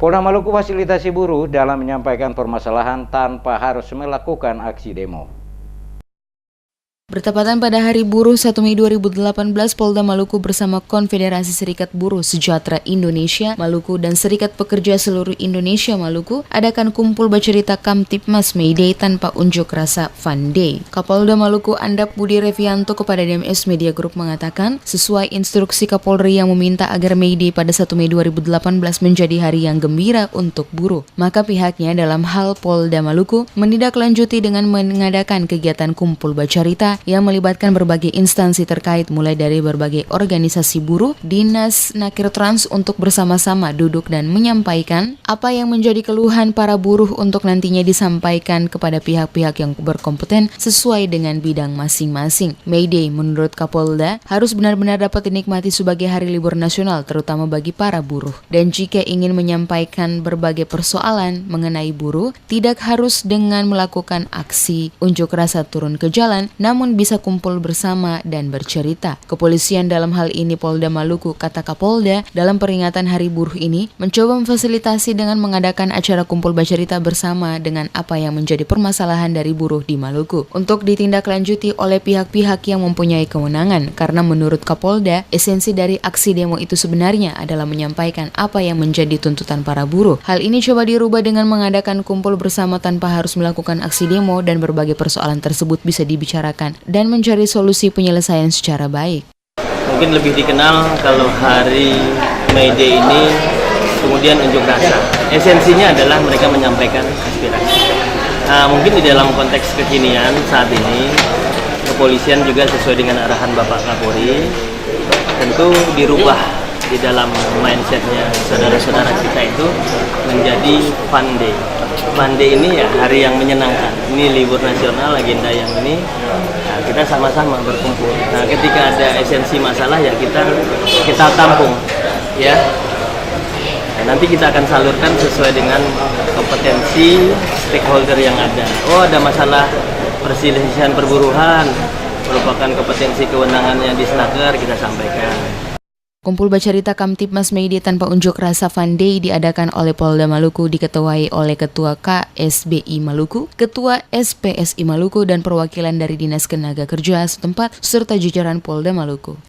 Polda Maluku fasilitasi buruh dalam menyampaikan permasalahan tanpa harus melakukan aksi demo. Bertepatan pada Hari Buruh 1 Mei 2018, Polda Maluku bersama Konfederasi Serikat Buruh Sejahtera Indonesia Maluku dan Serikat Pekerja Seluruh Indonesia Maluku adakan kumpul bercerita Kamtipmas May Day tanpa unjuk rasa Fun Day. Kapolda Maluku Andap Budi Revianto kepada DMS Media Group mengatakan, sesuai instruksi Kapolri yang meminta agar May Day pada 1 Mei 2018 menjadi hari yang gembira untuk buruh, maka pihaknya dalam hal Polda Maluku menindaklanjuti dengan mengadakan kegiatan kumpul bercerita yang melibatkan berbagai instansi terkait mulai dari berbagai organisasi buruh, dinas, nakir trans untuk bersama-sama duduk dan menyampaikan apa yang menjadi keluhan para buruh untuk nantinya disampaikan kepada pihak-pihak yang berkompeten sesuai dengan bidang masing-masing. May Day menurut Kapolda harus benar-benar dapat dinikmati sebagai hari libur nasional terutama bagi para buruh. Dan jika ingin menyampaikan berbagai persoalan mengenai buruh, tidak harus dengan melakukan aksi unjuk rasa turun ke jalan, namun bisa kumpul bersama dan bercerita. Kepolisian dalam hal ini Polda Maluku, kata Kapolda, dalam peringatan Hari Buruh ini mencoba memfasilitasi dengan mengadakan acara kumpul bercerita bersama dengan apa yang menjadi permasalahan dari buruh di Maluku untuk ditindaklanjuti oleh pihak-pihak yang mempunyai kewenangan, karena menurut Kapolda esensi dari aksi demo itu sebenarnya adalah menyampaikan apa yang menjadi tuntutan para buruh. Hal ini coba dirubah dengan mengadakan kumpul bersama tanpa harus melakukan aksi demo dan berbagai persoalan tersebut bisa dibicarakan dan mencari solusi penyelesaian secara baik. Mungkin lebih dikenal kalau hari May Day ini kemudian unjuk rasa. Esensinya adalah mereka menyampaikan aspirasi. Mungkin di dalam konteks kekinian saat ini, kepolisian juga sesuai dengan arahan Bapak Kapolri, tentu dirubah di dalam mindsetnya saudara-saudara kita itu menjadi Fun Day. Fun Day ini ya hari yang menyenangkan. Ini libur nasional, agenda yang ini kita sama-sama berkumpul. Nah, ketika ada esensi masalah ya kita tampung, ya. Nah, nanti kita akan salurkan sesuai dengan kompetensi stakeholder yang ada. Oh, ada masalah perselisihan perburuhan, merupakan kompetensi kewenangannya di Snaker, kita sampaikan. Kumpul bercerita Kamtipmas May Day tanpa unjuk rasa Fun Day diadakan oleh Polda Maluku, diketuai oleh Ketua KSBI Maluku, Ketua SPSI Maluku, dan perwakilan dari Dinas Tenaga Kerja setempat serta jajaran Polda Maluku.